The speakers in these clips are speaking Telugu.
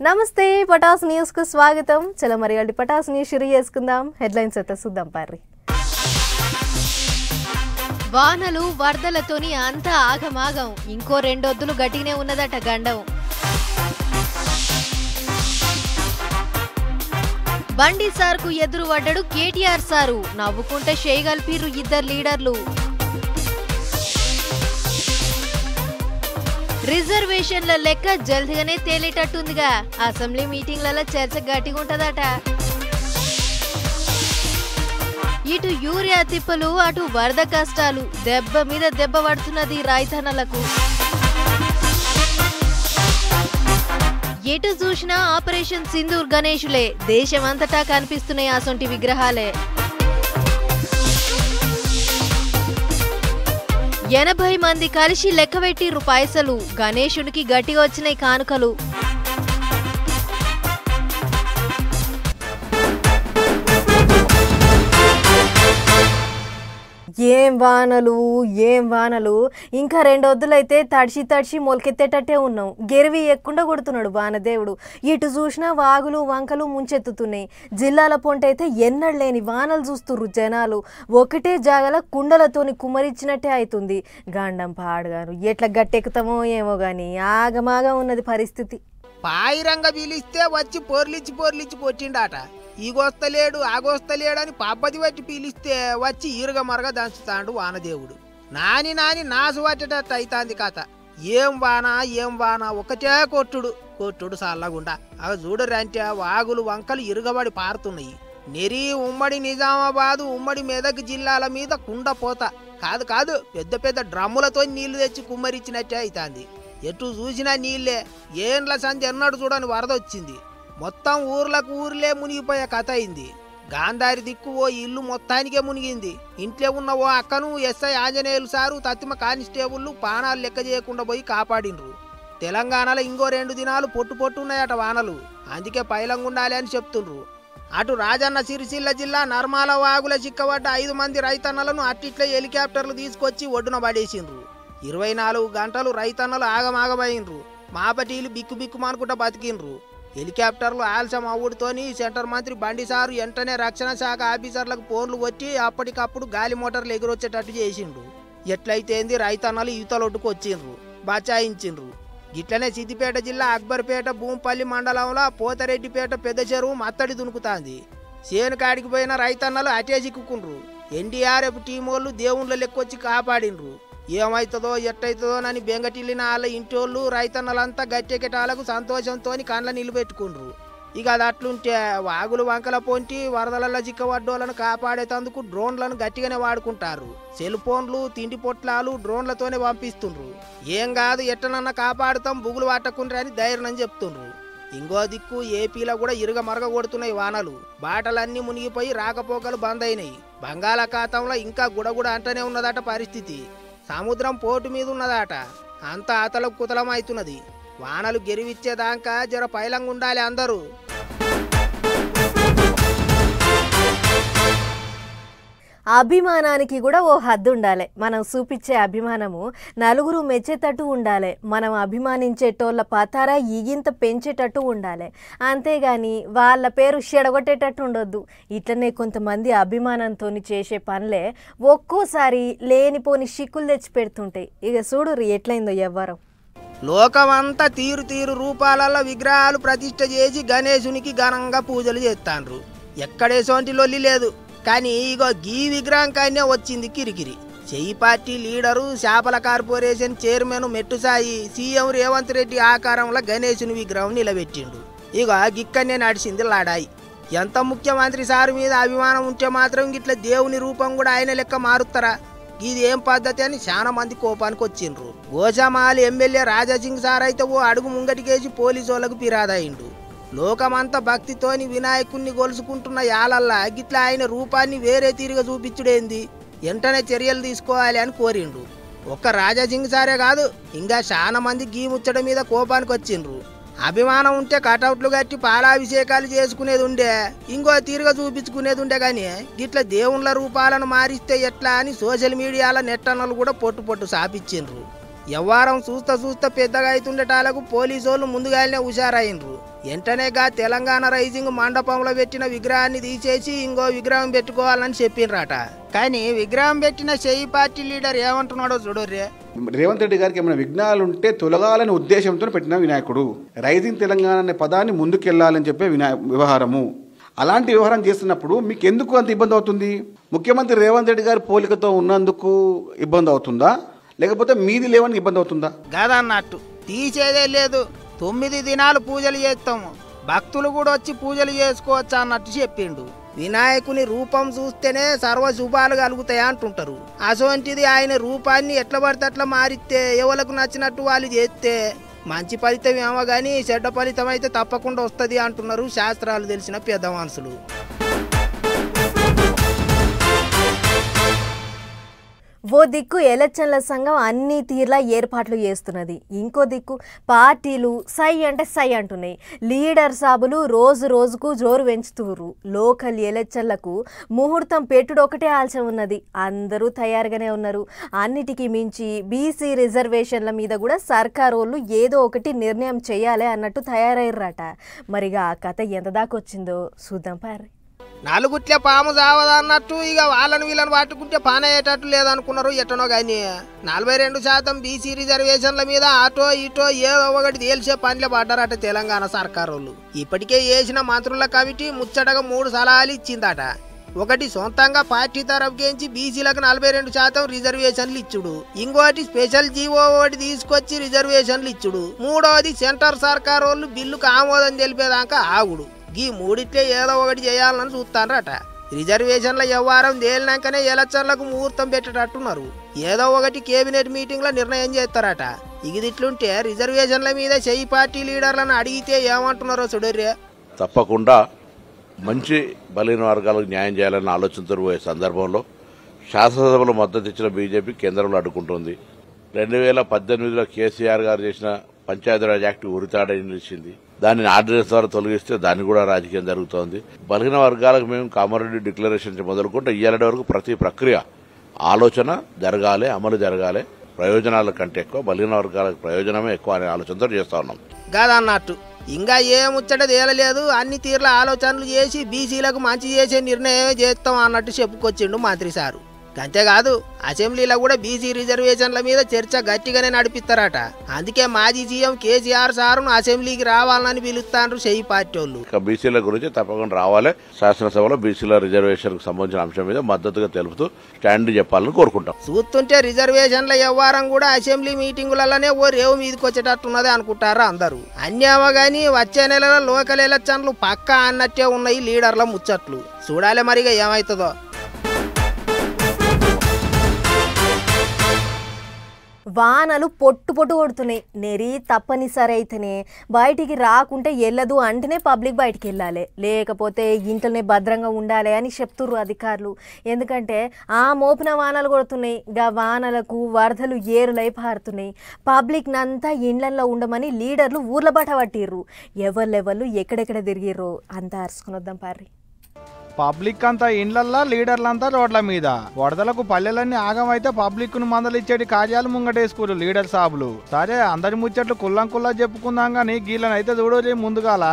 నమస్తే పటాస్ న్యూస్ కు స్వాగతం. చలో మరి అల్లి పటాస్ న్యూస్ షురు చేసుకుందాం. హెడ్లైన్స్ అయితే చూద్దాం పార్రి. వానలు వరదలతోని అంతా ఆగమాగం. ఇంకో రెండొద్దులు గట్టినే ఉన్నదట గండం. బండి సార్కు ఎదురు పడ్డాడు కేటీఆర్ సారు. నవ్వుకుంటే చేయగలిపిర్రు ఇద్దరు లీడర్లు. రిజర్వేషన్ల లెక్క జల్దిగానే తేలేటట్టుందిగా. అసెంబ్లీ మీటింగ్లలో చర్చ గట్టిగుంటదట. ఇటు యూరియా తిప్పలు, అటు వరద కష్టాలు, దెబ్బ మీద దెబ్బ పడుతున్నది రైతన్నలకు. ఎటు చూసినా ఆపరేషన్ సింధూర్ గణేశులే. దేశమంతటా కనిపిస్తున్నాయి అసొంటి విగ్రహాలే. 80 మంది కలిసి లెక్కబెట్టిర్రు పైసలు. గణేశునికి గట్టిగా వచ్చినాయి కానుకలు. ఏం వానలు ఇంకా రెండొద్దులైతే తడిసి మొలకెత్తేటట్టే ఉన్నాం. గెరివి ఎక్కుండా కొడుతున్నాడు వానదేవుడు. ఇటు చూసినా వాగులు వంకలు ముంచెత్తుతున్నాయి. జిల్లాల పొంటైతే ఎన్నడలేని వానలు చూస్తుర్రు జనాలు. ఒకటే జాగల కుండలతోని కుమరిచ్చినట్టే అవుతుంది. గండం పాడుగాను ఎట్లా గట్టెక్కుతామో ఏమో గాని ఆగమాగా ఉన్నది పరిస్థితి. పాయిరంగా పిలిస్తే వచ్చి పొర్లిచ్చి కొట్టిండాట. ఈగొస్తలేడు ఆగొస్తలేడని పబ్బది పట్టి పిలిస్తే వచ్చి ఈరుగ మరగ దంచుతాడు వానదేవుడు. నాని నాసు పట్టేటట్టు అవుతాంది కథ. ఏం వాన ఒకటే కొట్టుడు చల్లగుండా. అవి చూడరంటే వాగులు వంకలు ఇరుగబడి పారుతున్నాయి. నెరి ఉమ్మడి నిజామాబాదు ఉమ్మడి మెదక్ జిల్లాల మీద కుండపోత కాదు పెద్ద డ్రమ్ములతో నీళ్లు తెచ్చి కుమ్మరిచ్చినట్టే అవుతాంది. ఎటు చూసినా నీళ్లే. ఏండ్ల సంధి ఎన్నడు చూడని వరద వచ్చింది. మొత్తం ఊర్లే మునిగిపోయే కథ అయింది. గాంధారి దిక్కు ఓ ఇల్లు మొత్తానికే మునిగింది. ఇంట్లో ఉన్న ఓ అక్కను ఎస్ఐ ఆంజనేయులు సారు తత్తిమ కానిస్టేబుళ్లు ప్రాణాలు లెక్క చేయకుండా పోయి కాపాడిండ్రు. తెలంగాణలో ఇంకో 2 దినాలు పొట్టున్నాయట వానలు. అందుకే పైలంగుండాలి అని చెప్తుండ్రు. అటు రాజన్న సిరిసిల్ల జిల్లా నర్మాల వాగుల చిక్కబడ్డ 5 మంది రైతన్నలను అట్టిట్లే హెలికాప్టర్లు తీసుకొచ్చి ఒడ్డున పడేసిండ్రు. 24 గంటలు రైతన్నలు ఆగమాగమైండ్రు. మాపటీలు బిక్కుమానుకుంటా బతికిండ్రు. హెలికాప్టర్లు ఆలస్యం అవ్వడుతోని సెంటర్ మంత్రి బండి సారు వెంటనే రక్షణ శాఖ ఆఫీసర్లకు ఫోన్లు కొట్టి అప్పటికప్పుడు గాలి మోటార్లు ఎగురొచ్చేటట్టు చేసిండ్రు. ఎట్లయితేంది రైతన్నలు ఈతలొడ్డుకు వచ్చిండ్రు, బచాయించిండ్రు. గిట్లనే సిద్దిపేట జిల్లా అక్బర్పేట భూంపల్లి మండలంలో పోతరెడ్డిపేట పెద్ద చెరువు మత్తడి దునుకుతాంది. చేను కాడికి పోయిన రైతన్నలు అటే చిక్కుకుండ్రు. ఎన్డీఆర్ఎఫ్ టీమోళ్ళు దేవుళ్ళ లెక్కొచ్చి కాపాడిండ్రు. ఏమవుతుందో ఎట్టయితుందోనని బెంగటిల్లిన వాళ్ళ ఇంటోళ్ళు రైతన్నలంతా గట్టెకెటాలకు సంతోషంతో కండ్ల నిలబెట్టుకుండ్రు. ఇక అది అట్లుంటే వాగులు వంకల పొంటి వరదలలో చిక్కబడ్డోళ్ళను కాపాడేటందుకు డ్రోన్లను గట్టిగానే వాడుకుంటారు. సెల్ ఫోన్లు తిండి పొట్లాలు డ్రోన్లతోనే పంపిస్తుండ్రు. ఏం కాదు ఎట్టనన్నా కాపాడుతాం బుగులు పట్టకుండ్రి అని ధైర్యం చెప్తుండ్రు. ఇంకో దిక్కు ఏపీలో కూడా ఇరుగ మరగ కొడుతున్నాయి వానలు. బాటలన్నీ మునిగిపోయి రాకపోకలు బంద్ అయినాయి. బంగాళాఖాతంలో ఇంకా గుడగుడ అంటనే ఉన్నదట పరిస్థితి. సముద్రం పోటు మీద ఉన్నదాట. అంతా అతలకు కుతలమవుతున్నది. వానలు గెరివిచ్చేదాకా జర పైలంగుండాలి అందరూ. అభిమానానికి కూడా ఓ హద్దు ఉండాలి. మనం చూపించే అభిమానము నలుగురు మెచ్చేటట్టు ఉండాలి. మనం అభిమానించేటోళ్ళ పతారా ఈగింత పెంచేటట్టు ఉండాలి. అంతేగాని వాళ్ళ పేరు చెడగొట్టేటట్టు ఉండొద్దు. ఇట్లనే కొంతమంది అభిమానంతో చేసే పనులే ఒక్కోసారి లేనిపోని చిక్కులు తెచ్చి పెడుతుంటాయి. ఇక చూడు ఎట్లయిందో ఎవ్వరం. లోకమంతా తీరు రూపాలలో విగ్రహాలు ప్రతిష్ఠ చేసి గణేశునికి ఘనంగా పూజలు చేస్తాండ్రు. ఎక్కడేసోంటి లొల్లి లేదు. కానీ ఇగో గీ విగ్రహం కానీ వచ్చింది కిరికిరి. చెయ్యి పార్టీ లీడరు చేపల corporation chairman మెట్టుసాయి CM Revanth Reddy ఆకారంలో గణేశుని విగ్రహం నిలబెట్టిండు. ఇగో గిక్కనే నడిచింది లడాయి. ఎంత ముఖ్యమంత్రి సారు మీద అభిమానం ఉంటే మాత్రం గిట్ల దేవుని రూపం కూడా ఆయన లెక్క మారుతారా? ఇది ఏం పద్ధతి అని చాలా మంది కోపానికి వచ్చిండ్రు. గోషామాల్ ఎమ్మెల్యే రాజాసింగ్ సార్ అయితే ఓ అడుగు ముంగటికేసి పోలీసు వాళ్ళకు ఫిరాదయిండు. లోకమంతా భక్తితోని వినాయకుణ్ణి గొలుసుకుంటున్న యాలల్లా గిట్ల ఆయన రూపాన్ని వేరే తీరుగా చూపించుడేంది? వెంటనే చర్యలు తీసుకోవాలి అని కోరిండు. ఒక్క రాజాసింగ్ సారే కాదు, ఇంకా చాలా మంది గీ ముచ్చట మీద కోపానికి వచ్చిండ్రు. అభిమానం ఉంటే కటౌట్లు కట్టి పాలాభిషేకాలు చేసుకునేది ఉండే, ఇంకో తీరుగా చూపించుకునేది ఉండే. కానీ గిట్ల దేవుళ్ళ రూపాలను మారిస్తే ఎట్లా అని సోషల్ మీడియాలో నెట్టన్నలు కూడా పొట్టు సాపించిండ్రు. ఎవ్వారం చూస్తా పెద్దగా అవుతుండేటాలకు పోలీసు వాళ్ళు ముందుగానే హుషారైండ్రు. వెంటనేగా తెలంగాణ రైజింగ్ మండపంలో పెట్టిన విగ్రహాన్ని తీసేసి ఇంకో విగ్రహం పెట్టుకోవాలని చెప్పిండ్రట. కానీ విగ్రహం పెట్టిన చెయ్యి పార్టీ లీడర్ ఏమంటున్నాడో చూడర్రే. రేవంత్ రెడ్డి గారికి ఏమైనా విఘ్నాలు ఉంటే తొలగాలనే ఉద్దేశంతో పెట్టిన వినాయకుడు. రైజింగ్ తెలంగాణ అనే పదాన్ని ముందుకెళ్లాలని చెప్పే వ్యవహారము. అలాంటి వ్యవహారం చేస్తున్నప్పుడు మీకు ఎందుకు అంత ఇబ్బంది అవుతుంది? ముఖ్యమంత్రి రేవంత్ రెడ్డి గారు పోలికతో ఉన్నందుకు ఇబ్బంది అవుతుందా, లేకపోతే మీది లేవని ఇబ్బంది అవుతుందా? కాదన్నట్టు తీసేదే లేదు. 9 దినాలు పూజలు చేస్తాము, భక్తులు కూడా వచ్చి పూజలు చేసుకోవచ్చు అన్నట్టు చెప్పిండు. వినాయకుని రూపం చూస్తేనే సర్వ శుభాలు కలుగుతాయి అంటుంటారు. అసోంటిది ఆయన రూపాన్ని ఎట్లా పడితే అట్లా మారిస్తే ఎవరికి నచ్చినట్టు వాళ్ళు చేస్తే మంచి ఫలితం ఏమో కానీ చెడ్డ ఫలితం అయితే తప్పకుండా వస్తుంది అంటున్నారు శాస్త్రాలు తెలిసిన పెద్ద మనుషులు. ఓ దిక్కు ఎలక్షన్ల సంఘం అన్ని తీర్లా ఏర్పాట్లు చేస్తున్నది, ఇంకో దిక్కు పార్టీలు సై అంటే సై అంటున్నాయి. లీడర్ సాబులు రోజు రోజుకు జోరు పెంచుతున్నారు. లోకల్ ఎలక్షన్లకు ముహూర్తం పెట్టుడు ఒకటే ఆల్చన ఉన్నది. అందరూ తయారుగానే ఉన్నారు. అన్నిటికీ మించి బీసీ రిజర్వేషన్ల మీద కూడా సర్కారు వాళ్ళు ఏదో ఒకటి నిర్ణయం చేయాలి అన్నట్టు తయారయ్యారట. మరిగా ఆ కథ ఎంత దాకా వచ్చిందో చూద్దాం పారి. నలుగుట్లే పాము చావదన్నట్టు ఇక వాళ్ళని వీళ్ళని పట్టుకుంటే పానయ్యేటట్టు లేదనుకున్నారు. ఎట్టనో కానీ 42% బీసీ రిజర్వేషన్ల మీద అటో ఇటో ఏదో ఒకటి తేల్చే పనిలే పడ్డారట తెలంగాణ సర్కారు వాళ్ళు. ఇప్పటికే వేసిన మంత్రుల కమిటీ ముచ్చటగా 3 సలహాలు ఇచ్చిందట. ఒకటి సొంతంగా పార్టీ తరఫుకేంచి బీసీలకు 42% రిజర్వేషన్లు ఇచ్చుడు, ఇంకోటి స్పెషల్ జీవో ఒకటి తీసుకొచ్చి రిజర్వేషన్లు ఇచ్చుడు, మూడోది సెంటర్ సర్కారు వాళ్ళు బిల్లుకు ఆమోదం తెలిపేదాకా ఆగుడు. ఈ మూడిట్లే ఏదో ఒకటి చేయాలని చూస్తారట. రిజర్వేషన్ల వ్యవహారం తేలినాకనే ఎలక్షన్లకు ముహూర్తం పెట్టేటట్టున్నారు. ఏదో ఒకటి కేబినెట్ మీటింగ్ లో నిర్ణయం చేస్తారట. ఇగిదిట్లుంటే రిజర్వేషన్ల మీద చెయ్యి పార్టీ లీడర్లను అడిగితే ఏమంటున్నారో చూడర్రే. తప్పకుండా మంచి బలహీన వర్గాలకు న్యాయం చేయాలన్న ఆలోచనతో పోయే సందర్భంలో శాసనసభలో మద్దతు ఇచ్చిన బీజేపీ కేంద్రంలో అడ్డుకుంటోంది. 2018లో కేసీఆర్ గారు చేసిన పంచాయతీరాజ్ యాక్ట్ ఉరితాడని నిలిచింది. దానిని ఆర్డినెన్స్ ద్వారా తొలగిస్తే దాన్ని కూడా రాజకీయం జరుగుతోంది. బలహీన వర్గాలకు మేము కామారెడ్డి డిక్లరేషన్ మొదలుకుంటే ఇయ్యాలటి వరకు ప్రతి ప్రక్రియ ఆలోచన జరగాలి, అమలు జరగాలి. ప్రయోజనాల కంటే ఎక్కువ బలహీన వర్గాలకు ప్రయోజనమే ఎక్కువ అనే ఆలోచనతో చేస్తా ఉన్నాం. కాదన్నట్టు ఇంకా ఏ ముచ్చట తేలలేదు. అన్ని తీర్ల ఆలోచనలు చేసి బీసీలకు మంచి చేసే నిర్ణయమే చేస్తాం అన్నట్టు చెప్పుకొచ్చిండు మంత్రి సారు. అంతేకాదు అసెంబ్లీలో కూడా బీసీ రిజర్వేషన్ల మీద చర్చ గట్టిగానే నడిపిస్తారట. అందుకే మాజీ సీఎం కేసీఆర్ సారును అసెంబ్లీకి రావాలని పిలుస్తాండ్రు చెయ్యి పార్టీ వాళ్ళు. బీసీల గురించి తప్పకుండా రావాలి. శాసనసభలో బీసీల రిజర్వేషన్ కు సంబంధించిన అంశం మీద మద్దతుగా తెలుపుతూ స్టాండ్ చెప్పాలని కోరుకుంటాం. చూస్తుంటే రిజర్వేషన్ల వ్యవహారం కూడా అసెంబ్లీ మీటింగులలోనే ఓ రేవు మీదకి వచ్చేటట్టున్నది అనుకుంటారా అందరూ. అన్నేమో గానీ వచ్చే నెలలో లోకల్ ఎలక్షన్లు పక్కా అన్నట్టే ఉన్నాయి లీడర్ల ముచ్చట్లు. చూడాలి మరిగా ఏమవుతుందో. వానలు పొట్టు పొట్టు కొడుతున్నాయి. నెరి తప్పనిసరి అయితేనే బయటికి రాకుంటే వెళ్ళదు అంటేనే పబ్లిక్ బయటికి వెళ్ళాలి, లేకపోతే ఇంట్లోనే భద్రంగా ఉండాలి అని చెప్తుర్రు అధికారులు. ఎందుకంటే ఆ మోపున వానలు కొడుతున్నాయి. గా వానలకు వరదలు ఏరులై పారుతున్నాయి. పబ్లిక్ నంతా ఇండ్లల్లో ఉండమని లీడర్లు ఊర్ల బట్ట పట్టిర్రు. ఎవరు ఎక్కడెక్కడ తిరిగిర్రు అంతా అరుచుకుని వద్దాం పారి. పబ్లిక్ అంతా ఇండ్లల్లా, లీడర్లంతా రోడ్ల మీద. వరదలకు పల్లెలన్నీ ఆగమైతే పబ్లిక్ ను మందలిచ్చేటి కార్యాలు ముంగటేసుకోరు లీడర్ సాబులు. సరే అందరి ముచ్చట్లు కుల్లా చెప్పుకుందాం గానీ గీళ్ళనైతే చూడలే ముందుగాల.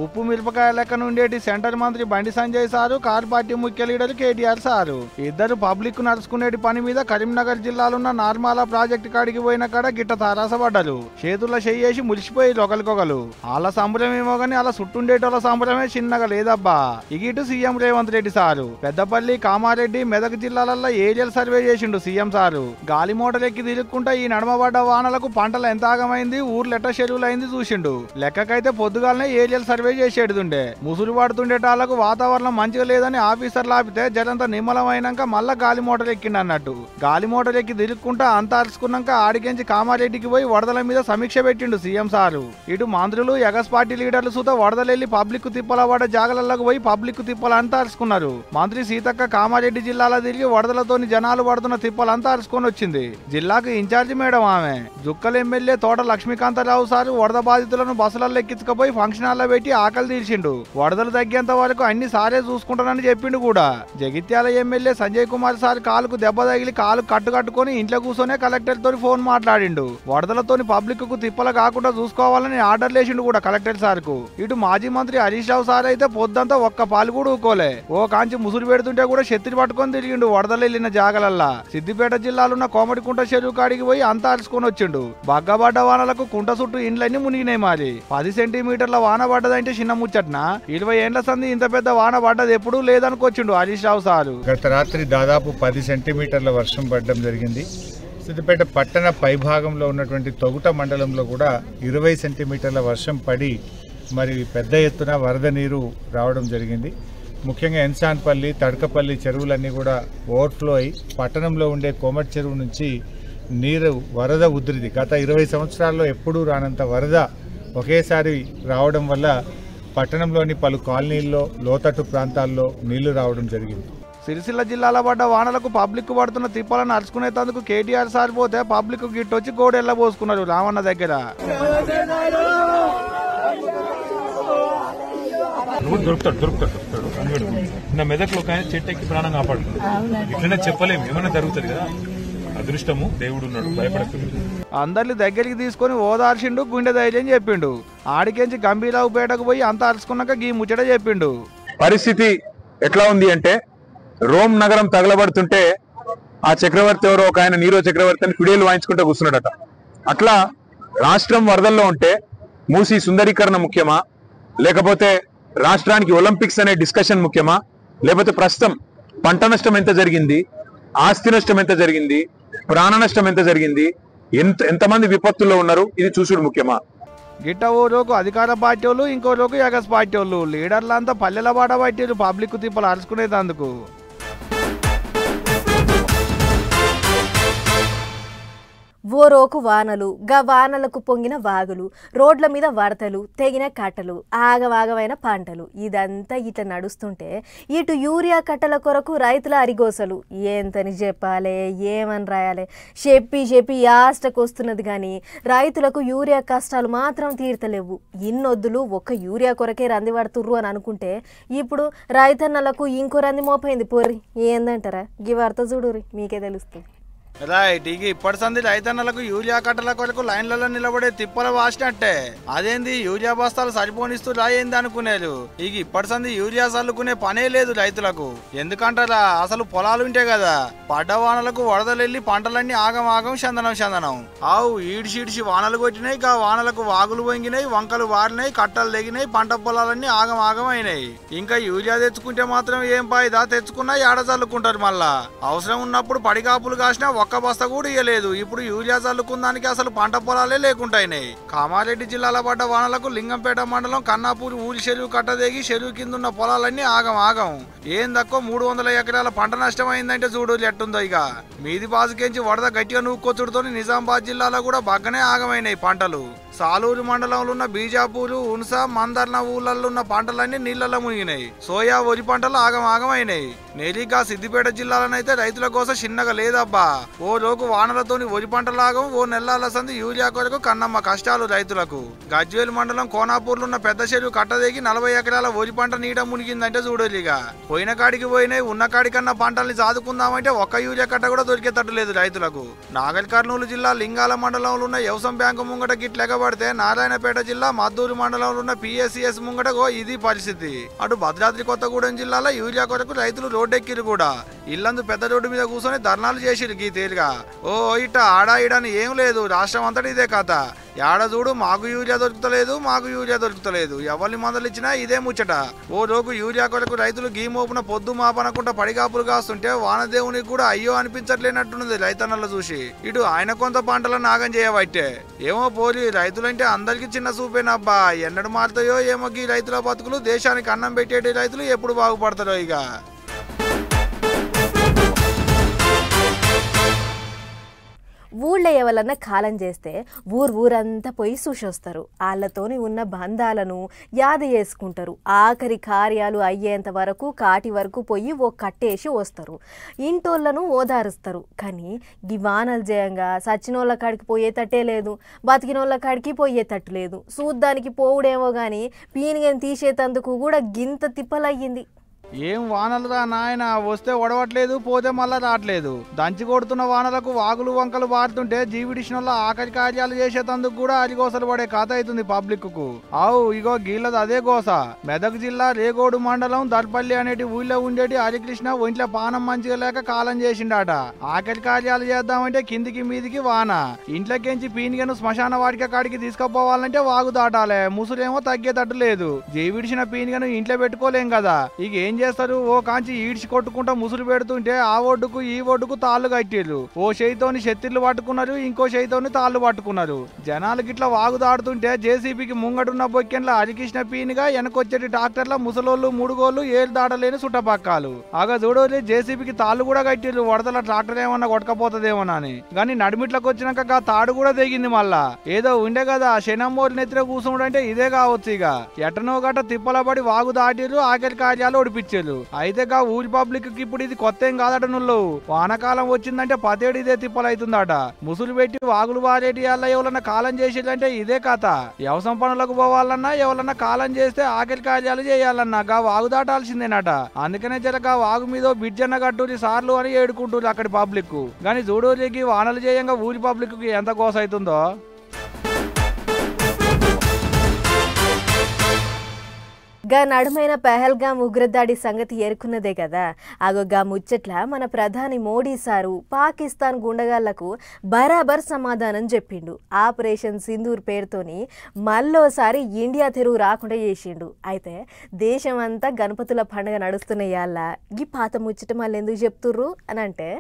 ఉప్పు మిరపకాయ లెక్కన ఉండేటి సెంటర్ మంత్రి Bandi Sanjay sir, car party ముఖ్య లీడర్ కేటీఆర్ సారు ఇద్దరు పబ్లిక్ నడుచుకునేటి పని మీద కరీంనగర్ జిల్లాలున్న నార్మాల ప్రాజెక్టు కాడికి పోయిన కాడ గిట్ట తారాసపడ్డారు. చేతుల్లో చెయ్యేసి మురిసిపోయి ఒకరికొకరు. వాళ్ళ సంబరమేమో గానీ అలా చుట్టుండేటోళ్ళ సంబరమే చిన్నగా లేదబ్బా. ఇగిటు సీఎం రేవంత్ రెడ్డి సారు పెద్దపల్లి, కామారెడ్డి, మెదక్ జిల్లాలలో ఏరియల్ సర్వే చేసిండు సీఎం సారు. గాలి మోటలెక్కి తిరుగుకుంటా ఈ నడమబడ్డ వానలకు పంటలు ఎంత ఆగమైంది, ఊర్లు ఎట్ట చెరువులైంది చూసిండు. లెక్కకైతే పొద్దుగాలనే ఏరియల్ సర్వే చేసేడుతుండే. ముసురు పడుతుండేటాళ్లకు వాతావరణం మంచిగా లేదని ఆఫీసర్లు ఆపితే జనంతా నిమ్మలమైనాక మళ్ళా గాలి మోటార్ ఎక్కిండి అన్నట్టు. గాలి మోటార్ ఎక్కి తిరుక్కుంటా అంతా అరుచుకున్నాక ఆడికెంచి కామారెడ్డికి పోయి వరదల మీద సమీక్ష పెట్టిండు సీఎం సారు. ఇటు మంత్రులు ఎగస్ పార్టీ లీడర్లు సుతా వరదలెళ్లి పబ్లిక్ తిప్పల పడ్డ జాగలలోకి పోయి పబ్లిక్ తిప్పలంతా అరుచుకున్నారు. మంత్రి సీతక్క కామారెడ్డి జిల్లాలో తిరిగి వరదలతోని జనాలు పడుతున్న తిప్పలంతా అరుచుకొని వచ్చింది. జిల్లాకు ఇన్ఛార్జి మేడం ఆమె. జుక్కల ఎమ్మెల్యే తోట లక్ష్మీకాంతరావు సారు వరద బాధితులను బస్సులలో ఎక్కించుకుపోయి ఫంక్షన్ హాల్లో పెట్టి ఆకలి తీర్చిండు. వరదలు తగ్గేంత వరకు అన్ని సారే చూసుకుంటానని చెప్పిండు కూడా. జగిత్యాల ఎమ్మెల్యే సంజయ్ కుమార్ సార్ కాలుకు దెబ్బ తగిలి కాలు కట్టుకట్టుకుని ఇంట్లో కూర్చొనే కలెక్టర్ తోని ఫోన్ మాట్లాడిండు. వరదలతోని పబ్లిక్ కు తిప్పల కాకుండా చూసుకోవాలని ఆర్డర్ లేచిండు కూడా కలెక్టర్ సార్ కు. ఇటు మాజీ మంత్రి హరీష్ రావు సార్ అయితే పొద్దంతా ఒక్క పాలు కూడా ఊకోలే. ఓ కాంచి ముసురు పెడుతుంటే కూడా శత్రి పట్టుకొని తిరిగిండు వరదలు వెళ్లిన జాగలల్లా. సిద్దిపేట జిల్లాలున్న కోమటికుంట చెరువు కాడికి పోయి అంతా అరుచుకొని వచ్చిండు. బగ్గబడ్డ వానలకు కుంట చుట్టూ ఇండ్లన్నీ మునిగినాయి. మరి 10 సెంటీమీటర్ల వాన పడ్డదంటే చిన్న ముచ్చట్న 20 ఏండ్ల సంది ఇంత పెద్ద వాన పడ్డది ఎప్పుడూ లేదనుకొచ్చిండు హరీష్ రావు సారు. గత రాత్రి దాదాపు 10 సెంటీమీటర్ల వర్షం పడడం జరిగింది. సిద్దిపేట పట్టణ పైభాగంలో ఉన్నటువంటి తొగుట మండలంలో కూడా 20 సెంటీమీటర్ల వర్షం పడి మరి పెద్ద ఎత్తున వరద నీరు రావడం జరిగింది. ముఖ్యంగా ఎన్సాన్పల్లి, తడకపల్లి చెరువులన్నీ కూడా ఓవర్ఫ్లో అయి పట్టణంలో ఉండే కోమటి చెరువు నుంచి నీరు వరద ఉధృతి గత 20 సంవత్సరాల్లో ఎప్పుడూ రానంత వరద ఒకేసారి రావడం వల్ల పట్టణంలోని పలు కాలనీల్లో లోతట్టు ప్రాంతాల్లో నీళ్లు రావడం జరిగింది. సిరిసిల్ల జిల్లాలో పడ్డ వానలకు పబ్లిక్ పడుతున్న తిప్పలను అరుచుకునేందుకు కేటీఆర్ సార్ పోతే పబ్లిక్ గిట్టొచ్చి గోడు ఎల్లబోసుకున్నారు రావన్న దగ్గర. దొరుకుతాడు నా మెదక్లో కానీ చెట్టు ఎక్కి ప్రాణం కాపాడుతుంది. ఇట్లనే చెప్పలేము, ఏమైనా జరుగుతుంది కదా. అదృష్టము దేవుడు ఉన్నాడు, భయపడకుండా అందరిని దగ్గరికి తీసుకుని ఓదార్చిండు, గుండె ధైర్యం చెప్పిండు. ఆడికెంచి గంభీరావుపేటకు పోయి అంతా అరుచుకున్నాక గీ ముచ్చట చెప్పిండు. పరిస్థితి ఎట్లా ఉంది అంటే రోమ్ నగరం తగలబడుతుంటే ఆ చక్రవర్తి ఎవరో ఒక ఆయన నీరో చక్రవర్తి అని ఫిడేలు వాయించుకుంటూ కూర్చున్నాడట. అట్లా రాష్ట్రం వరదల్లో ఉంటే మూసి సుందరీకరణ ముఖ్యమా, లేకపోతే రాష్ట్రానికి ఒలింపిక్స్ అనే డిస్కషన్ ముఖ్యమా, లేకపోతే ప్రస్తుతం పంట నష్టం ఎంత జరిగింది, ఆస్తి నష్టం ఎంత జరిగింది, ప్రాణ నష్టం ఎంత జరిగింది, ఎంతమంది విపత్తుల్లో ఉన్నారు, ఇది చూసుడు ముఖ్యమా? గిట్ట ఓ రోజు అధికార పార్టీ వాళ్ళు, ఇంకో రోజు ఎగస్ పార్టీ వాళ్ళు, లీడర్లంతా పల్లెల బాట పట్టారు పబ్లిక్ తిప్పలు అరుచుకునేందుకు. ఓ రోకు వానలు, గా వానలకు పొంగిన వాగులు, రోడ్ల మీద వరదలు, తెగిన కట్టలు, ఆగవాగమైన పంటలు, ఇదంతా ఇట్లా నడుస్తుంటే ఇటు యూరియా కట్టల కొరకు రైతుల అరిగోసలు. ఏంతని చెప్పాలి, ఏమని రాయాలి, చెప్పి యాస్టకు వస్తున్నది. కానీ రైతులకు యూరియా కష్టాలు మాత్రం తీర్తలేవు. ఇన్నొద్దులు ఒక్క యూరియా కొరకే రంది పడుతుర్రు అని అనుకుంటే ఇప్పుడు రైతన్నలకు ఇంకో రంది మోపైంది. పోర్రి ఏందంటారా, గీ వార్త చూడుర్రి, మీకే తెలుస్తుంది. రైట్, ఇక ఇప్పటి సంది రైతన్నలకు యూరియా కట్టల కొరకు లైన్లలో నిలబడే తిప్పల వాసినట్టే. అదేంది యూరియా బస్తాలు సరిపోనిస్తూ రాయింది అనుకునేది. ఇక ఇప్పటి సంది యూరియా చల్లుకునే పనే లేదు రైతులకు. ఎందుకంటారా, అసలు పొలాలు ఉంటే కదా. పడ్డ వానలకు వరదలెళ్లి పంటలన్నీ ఆగం చందనం. ఆవు ఈడిచి వానలు కొట్టినాయి. గా వానలకు వాగులు వంగినాయి, వంకలు వారినాయి, కట్టలు తెగినాయి, పంట పొలాలన్నీ ఆగం అయినాయి. ఇంకా యూరియా తెచ్చుకుంటే మాత్రం ఏం పాయిదా, తెచ్చుకున్నా ఏడ చల్లుకుంటారు. మళ్ళా అవసరం ఉన్నప్పుడు పడికాపులు కాసినా ఒక్క బస్తా కూడా ఇయ్యలేదు. ఇప్పుడు యూరియా చల్లుకుందానికి అసలు పంట పొలాలే లేకుంటాయినాయి. కామారెడ్డి జిల్లాలో పడ్డ వానలకు లింగంపేట మండలం కన్నాపూర్ ఊరి చెరువు కట్టదేగి చెరువు కింద ఉన్న పొలాలన్నీ ఆగం. ఏం తక్కువ 300 ఎకరాల పంట నష్టం అయిందంటే చూడు ఎట్టుందో. ఇక మీది బాజుకెంచి వరద గట్టిగా నూక్కొచ్చుడుతో నిజామాబాద్ జిల్లాలో కూడా బాగానే ఆగమైనాయి పంటలు. సాలూరు మండలంలో ఉన్న బీజాపూరు, ఉన్స, మందర్న ఊళ్ళల్లో ఉన్న పంటలన్నీ నీళ్లలో మునిగినాయి. సోయా, వరి పంటలు ఆగం అయినాయి. నేరిగా సిద్దిపేట జిల్లాలోనైతే రైతుల కోసం చిన్నగా లేదబ్బా. ఓ రోజు వానలతోని వరి పంటలాగం, ఓ నెలల సంది యూరియా కొరకు కన్నమ్మ కష్టాలు రైతులకు. గజ్వేల్ మండలం కోనాపూర్లో ఉన్న పెద్ద చెరువు కట్టదేగి 40 ఎకరాల వరి పంట నీట మునిగిందంటే చూడలిగా. పోయిన కాడికి పోయినాయి, ఉన్న కాడికన్నా పంటల్ని సాదుకుందామంటే ఒక్క యూరియా కట్ట కూడా దొరికేటట్టు లేదు రైతులకు. నాగల్ కర్నూలు జిల్లా లింగాల మండలంలో ఉన్న వ్యవసాయ బ్యాంకు ముంగట గిట్లెగబడితే నారాయణపేట జిల్లా మద్దూరు మండలంలో ఉన్న పిఎస్సిఎస్ ముంగటగో ఇది పరిస్థితి. అటు భద్రాద్రి కొత్తగూడెం జిల్లాలో యూరియా కొరకు రైతులు రోడ్డెక్కిరు కూడా. ఇల్లందు పెద్ద రోడ్డు మీద కూర్చొని ధర్నాలు చేసిరు. గీ నేరుగా. ఓ ఇట ఆడా ఈడని ఏం లేదు, రాష్ట్రం అంతటి ఇదే కథ. ఏడ చూడు మాకు యూరియా దొరుకుతలేదు, ఎవరిని మందులు ఇచ్చినా ఇదే ముచ్చట. ఓ రోజు యూరియా కొరకు రైతులు గీ మోపున పొద్దు మాపనకుండా పడిగాపులు కాస్తుంటే వానదేవునికి కూడా అయ్యో అనిపించట్లేనట్టున్నది రైతన్నలు చూసి. ఇటు ఆయన కొంత పంటల నాగం చేయబట్టే. ఏమో పోలి రైతులంటే అందరికి చిన్న చూపేనబ్బా, ఎన్నడు మారుతాయో ఏమో ఈ రైతుల బతుకులు. దేశానికి అన్నం పెట్టేటి రైతులు ఎప్పుడు బాగుపడతారో ఇక. ఊళ్ళో ఎవరన్నా కాలం చేస్తే ఊరంతా పోయి చూసొస్తారు. వాళ్ళతోని ఉన్న బంధాలను యాద చేసుకుంటారు. ఆఖరి కార్యాలు అయ్యేంత వరకు కాటి వరకు పోయి ఓ కట్టేసి వస్తారు. ఇంటోళ్ళను ఓదారుస్తారు. కానీ ఈ వానలు జయంగా సచ్చినోళ్ళ కాడికి పోయేటట్టే లేదు, బతికినోళ్ళ కాడికి పోయేటట్టు లేదు. చూద్దానికి పోవుడేమో కానీ పీనిగని తీసేటందుకు కూడా గింత తిప్పలయ్యింది. ఏం వానలురా నాయన, వస్తే ఒడవట్లేదు, పోతే మళ్ళా రావట్లేదు. దంచి కొడుతున్న వానలకు వాగులు వంకలు బారుతుంటే జీవిడిషన్లో ఆఖరి కార్యాలు చేసేటందుకు కూడా అరిగోసలు పడే కథ అవుతుంది పబ్లిక్ కు. ఆవు ఇగో గీళ్ళది అదే గోస. మెదక్ జిల్లా రేగోడు మండలం దర్పల్లి అనేటి ఊళ్ళో ఉండేటి హరికృష్ణ ఒంట్ల పానం మంచిగా లేక కాలం చేసిండాట. ఆఖరి కార్యాలు చేద్దామంటే కిందికి మీదికి వాన. ఇంట్లోకించి పీనిగను శ్మశాన వాటిక కాడికి తీసుకుపోవాలంటే వాగు దాటాలే, ముసురేమో తగ్గేటట్టు లేదు. జీవిడిచిన పీనిగను ఇంట్లో పెట్టుకోలేం కదా. ఇక ఏం చేస్తారు, ఓ కాంచి ఈడ్చి కొట్టుకుంటా ముసురు పెడుతుంటే ఆ ఒడ్డుకు ఈ ఒడ్డుకు తాళ్ళు కట్టిర్రు. ఓ చేయితోని శత్రులు పట్టుకున్నారు, ఇంకో చేయితోని తాళ్ళు పట్టుకున్నారు. జనాలు గిట్లా వాగు దాడుతుంటే జేసీబీకి ముంగటున్న బొక్కెన్ల హరికృష్ణ పీనిగా వెనకొచ్చేటి డాక్టర్ల ముసలోళ్ళు ముడుగోళ్ళు ఏళ్ళు దాడలేని చుట్టపక్కాలు. ఆగా చూడోలి జేసీబీకి తాళ్ళు కూడా కట్టిర్రు, వడదల ట్రాక్టర్ ఏమన్నా కొట్టకపోతుందేమోనని. కానీ నడిమిట్లకు వచ్చినాక తాడు కూడా తెగింది. మళ్ళా ఏదో ఉండే కదా శనమ్మోరు నెత్తిన కూర్చుంటే ఇదే కావచ్చు. ఇక ఎటనో గట్ట తిప్పలబడి వాగు దాటిర్రు, ఆఖరి కార్యాలు ఒడిపించారు. అయితే గా ఊరి పబ్లిక్ కి ఇప్పుడు ఇది కొత్త ఏం కాదట. నువ్వు వానకాలం వచ్చిందంటే పతేడు ఇదే తిప్పలైతుందట. ముసులు పెట్టి వాగులు వారేటి వల్ల ఎవరన్నా కాలం చేసేదంటే ఇదే కథ. వ్యవసాయ పనులకు పోవాలన్నా ఎవరన్నా కాలం చేస్తే ఆఖరి కార్యాలు చేయాలన్నా గా వాగు దాటాల్సిందేనట. అందుకనే జరగా వాగు మీద బిడ్జన్న కట్టూరి సార్లు అని ఏడుకుంటూరు అక్కడి పబ్లిక్. కానీ చూడూరికి వానలు చేయంగా ఊరి పబ్లిక్ కి ఎంత గోస అవుతుందో. గా నడుమైన పహల్గామ్ ఉగ్రదాడి సంగతి ఎరుకున్నదే కదా. గా ముచ్చట్ల మన ప్రధాని మోడీ సారు పాకిస్తాన్ గుండగాళ్లకు బరాబర్ సమాధానం చెప్పిండు. ఆపరేషన్ సింధూర్ పేరుతోని మళ్ళోసారి ఇండియా తెరువు రాకుండా చేసిండు. అయితే దేశం అంతా గణపతుల పండుగ నడుస్తున్నాయాల ఈ పాత ముచ్చట మళ్ళీ ఎందుకు చెప్తుర్రు అని అంటే,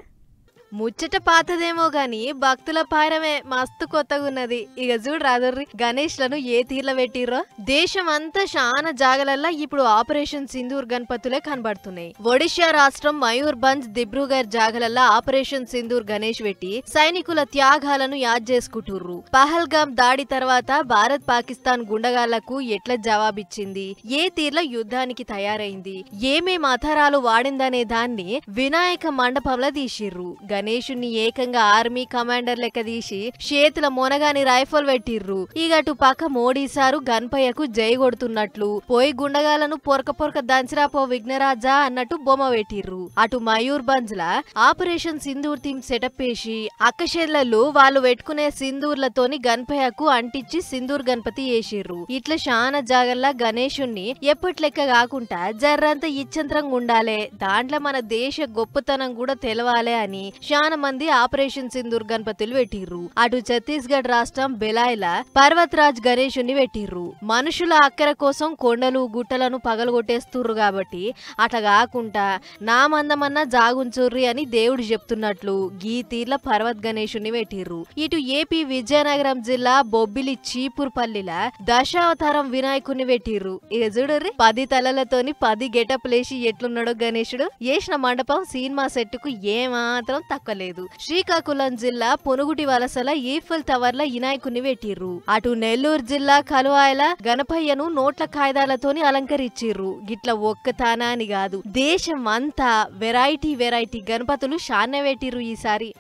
ముచ్చట పాతదేమో గాని భక్తుల పాయరమే మస్తు కొత్తగా ఉన్నది. ఇక చూడు రాదర్రి గణేష్లను ఏ తీర్ల పెట్టిర్రో. దేశం అంతా చాలా జాగలల్లా ఇప్పుడు ఆపరేషన్ సింధూర్ గణపతులే కనబడుతున్నాయి. ఒడిషా రాష్ట్రం మయూర్భంజ్ దిబ్రూగర్ జాగలల్లా ఆపరేషన్ సింధూర్ గణేష్ పెట్టి సైనికుల త్యాగాలను యాద్ చేసుకుంటుర్రు. పహల్గామ్ దాడి తర్వాత భారత్ పాకిస్తాన్ గుండగాళ్లకు ఎట్లా జవాబిచ్చింది, ఏ తీర్ల యుద్ధానికి తయారైంది, ఏమేం ఆధారాలు వాడిందనే దాన్ని వినాయక మండపంలో తీసిర్రు. గణేశుని ఏకంగా ఆర్మీ కమాండర్ లెక్క తీసి చేతుల మొనగాని రైఫల్ పెట్టిర్రు. ఇగటు పక్క మోడీ సారు గణపయ్యకు జై కొడుతున్నట్లు పోయి గుండగాలను పొరక దంచరాపో విఘ్నరాజా అన్నట్టు బొమ్మ పెట్టిర్రు. అటు మయూర్భంజ్ లా ఆపరేషన్ సింధూర్ థీమ్ సెటప్ వేసి అక్కశెల్లలు వాళ్ళు పెట్టుకునే సింధూర్లతోని గణపయ్యకు అంటించి సింధూర్ గణపతి వేసిర్రు. ఇట్లా శానా జాగల్లా గణేశుణ్ణి ఎప్పట్లెక్క కాకుండా జర్రంత ఇచ్చంత్రంగా ఉండాలే, దాంట్లో మన దేశ గొప్పతనం కూడా తెలవాలే అని చాలా మంది ఆపరేషన్ సింధూర్ గణపతులు పెట్టిర్రు. అటు ఛత్తీస్గఢ్ రాష్ట్రం బెలాయిలా పర్వతరాజ్ గణేశుని పెట్టిర్రు. మనుషుల అక్కర కోసం కొండలు గుట్టలను పగలగొట్టేస్తుర్రు కాబట్టి అట్లా కాకుండా నా మందమన్నా జాగుంచుర్రి అని దేవుడు చెప్తున్నట్లు గీ తీర్ల పర్వత్ గణేశుని పెట్టిర్రు. ఇటు ఏపీ విజయనగరం జిల్లా బొబ్బిలి చీపుర్పల్లిలా దశావతారం వినాయకుని పెట్టిర్రు. ఇక చూడర్రి 10 తలలతోని 10 గెటప్లేసి ఎట్లున్నాడో గణేశుడు. వేసిన మండపం సినిమా సెట్ కు ఏమాత్రం తక్కలేదు. శ్రీకాకుళం జిల్లా పునుగుటి వలసల ఈఫిల్ టవర్ల వినాయకుని పెట్టిర్రు. అటు నెల్లూరు జిల్లా కలువాయల గణపయ్యను నోట్ల కాయిదాలతోని అలంకరించిర్రు. గిట్ల ఒక్క తానా అని కాదు, దేశం అంతా వెరైటీ గణపతులు శాన్నే పెట్టిర్రు ఈసారి.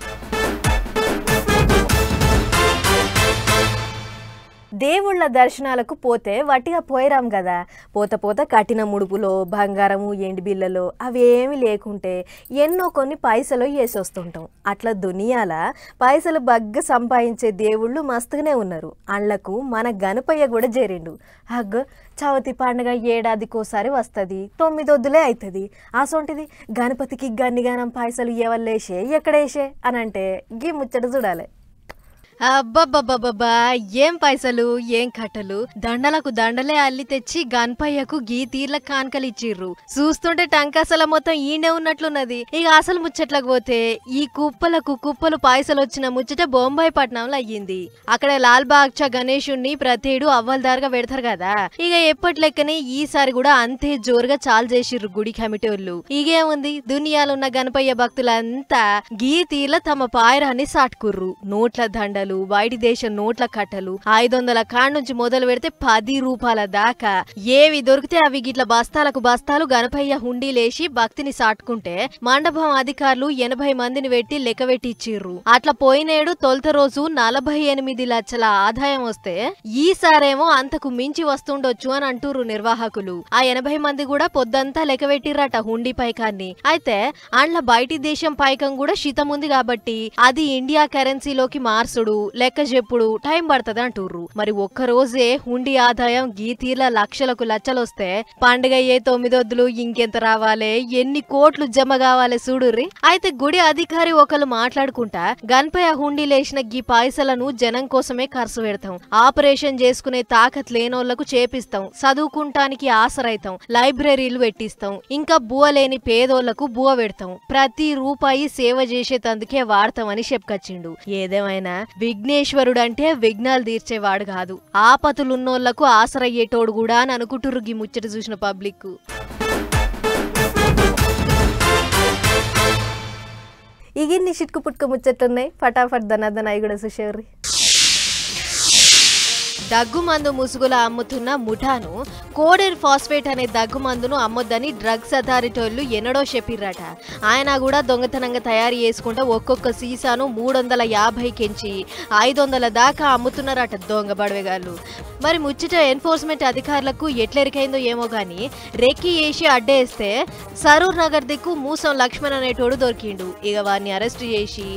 దేవుళ్ళ దర్శనాలకు పోతే వట్టిగా పోయిరాం కదా, పోత పోత కట్టిన ముడుపులో బంగారము ఎండి బిళ్ళలో అవేమి లేకుంటే ఎన్నో కొన్ని పైసలు వేసొస్తుంటాం. అట్లా దునియాల పైసలు బగ్గ సంపాదించే దేవుళ్ళు మస్తుగానే ఉన్నారు. అళ్లకు మన గణపయ్య కూడా చేరిండు. అగ్గ చవితి పండుగ ఏడాదికోసారి వస్తుంది, 9 వద్దులే అవుతుంది. అసొంటిది గణపతికి గన్నిగానం పైసలు ఎవళ్ళేసే ఎక్కడేసే అని అంటే గీ ముచ్చట చూడాలి. అబ్బబ్బబ్బబ్బా, ఏం పైసలు ఏం కట్టలు, దండలకు దండలే అల్లి తెచ్చి గణపయ్యకు గీ తీర్ల కాన్కలు ఇచ్చిర్రు. చూస్తుంటే టంకాసల మొత్తం ఈయనే ఉన్నట్లున్నది. ఇక అసలు ముచ్చట్లకు పోతే ఈ కుప్పలకు కుప్పలు పైసలు వచ్చిన ముచ్చట బొంబాయి పట్నంలో అయ్యింది. అక్కడ లాల్ బాగ్చా గణేశుణ్ణి ప్రతేడు అవ్వలదారుగా పెడతారు కదా, ఇక ఎప్పటి లెక్కనే ఈసారి కూడా అంతే జోరుగా చాలు చేసిర్రు గుడి కమిటీ వాళ్ళు. ఇగేముంది, దునియాలున్న గణపయ్య భక్తులంతా గీ తీర్ల తమ పాయరాన్ని సాటుకుర్రు. నోట్ల దండలు, బయటి దేశం నోట్ల కట్టలు 500 కాడ నుంచి మొదలు పెడితే 10 రూపాయల దాకా ఏవి దొరికితే అవి గిట్ల బస్తాలకు బస్తాలు గణపయ్య హుండీలేసి భక్తిని సాటుకుంటే మండపం అధికారులు 80 మందిని పెట్టి లెక్కబెట్టి ఇచ్చిర్రు. అట్లా పోయినేడు తొలుత రోజు 48 లక్షల ఆదాయం వస్తే ఈసారేమో అంతకు మించి వస్తుండొచ్చు అని అంటుర్రు నిర్వాహకులు. ఆ 80 మంది కూడా పొద్దంతా లెక్కబెట్టిర్రట హుండీ పైకాన్ని. అయితే అండ్ల బయటి దేశం పైకం కూడా శితముంది కాబట్టి అది ఇండియా కరెన్సీలోకి మార్చుడు, లెక్క చెప్పుడు టైం పడుతుంది అంటుర్రు. మరి ఒక్క రోజే హుండీ ఆదాయం గీ తీర్ల లక్షలకు లచ్చలు వస్తే పండుగ 9 వద్దులు ఇంకెంత రావాలి, ఎన్ని కోట్లు జమ కావాలి చూడుర్రి. అయితే గుడి అధికారి ఒకళ్ళు మాట్లాడుకుంటా గణపయ్య హుండీ లేచిన గీ పైసలను జనం కోసమే ఖర్చు పెడతాం, ఆపరేషన్ చేసుకునే తాకత్ లేనోళ్లకు చేపిస్తాం, చదువుకుంటానికి ఆసరైతాం, లైబ్రరీలు పెట్టిస్తాం, ఇంకా బువ లేని పేదోళ్లకు బువ పెడతాం, ప్రతి రూపాయి సేవ చేసేటందుకే వాడతామని చెప్పుకొచ్చిండు. ఏదేమైనా విఘ్నేశ్వరుడు అంటే విఘ్నాలు తీర్చేవాడు కాదు, ఆపతులున్నోళ్లకు ఆసరయ్యేటోడు కూడా అని అనుకుంటుర్రు గీ ముచ్చట చూసిన పబ్లిక్. ఇగిన్ని చిట్కు పుట్టుక ముచ్చట్లున్నాయి, ఫటాఫట్ దనదన అయి కూడా చూసేవర్రి. దగ్గుమందు ముసుగుల అమ్ముతున్న ముఠాను కోడెర్ ఫాస్ఫేట్ అనే దగ్గుమందును అమ్మొద్దని డ్రగ్స్ అథారిటీలు ఎన్నడో చెప్పిర్రట. ఆయన కూడా దొంగతనంగా తయారు చేసుకుంటా ఒక్కొక్క సీసాను 350 కెంచి 500 దాకా అమ్ముతున్నారట దొంగ బడవేగాళ్ళు. మరి ముచ్చట ఎన్ఫోర్స్మెంట్ అధికారులకు ఎట్లెరికైందో ఏమో గాని రెక్కి వేసి అడ్డేస్తే సరూర్ నగర్ దిక్కు మూసం లక్ష్మణ్ అనేటోడు దొరికిండు. ఇక వారిని అరెస్ట్ చేసి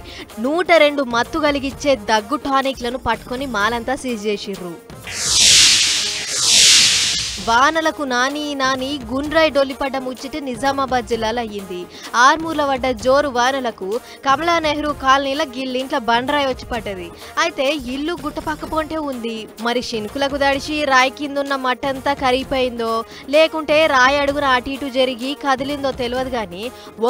102 మత్తు కలిగిచ్చే దగ్గు టానిక్లను పట్టుకొని మాలంతా సీజ్ చేసిర్రు. వానలకు నాని గుండ్రాయి డొల్లిపడ్డ ముచ్చట నిజామాబాద్ జిల్లాలో అయ్యింది. ఆర్మూర్ల పడ్డ జోరు వానలకు కమలా నెహ్రూ కాలనీల గిల్లింట్ల బండరాయి వచ్చి పడ్డది. అయితే ఇల్లు గుట్టపక్క పొంటే ఉంది. మరి శినుకులకు దడిచి రాయి కిందున్న మట్టంతా కరిగిపోయిందో లేకుంటే రాయి అడుగున అటు ఇటు జరిగి కదిలిందో తెలియదు గాని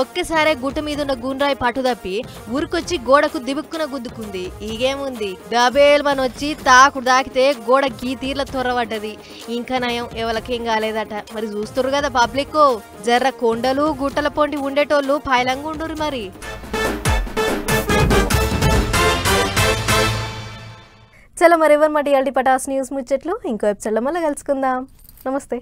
ఒక్కసారే గుట్ట మీదున్న గుండ్రాయి పట్టుదప్పి ఉరికొచ్చి గోడకు దిబుక్కున గుద్దుకుంది. ఈగేముంది, దబేల్మని వచ్చి తాకు దాకితే గోడ గీ తీర్ల తొర్రబడ్డది. ఇంకా నయం ఎవరికేం కాలేదట. మరి చూస్తురు కదా పబ్లిక్, జర్ర కొండలు గుట్టల పొంటి ఉండేటోళ్ళు పైలంగుండురు. మరి చలో మరి ఎవరు మాట ఇయాల్టి పటాస్ న్యూస్ ముచ్చట్లు ఇంకో ఎపిసోడ్లో మళ్ళీ కలుసుకుందాం. నమస్తే.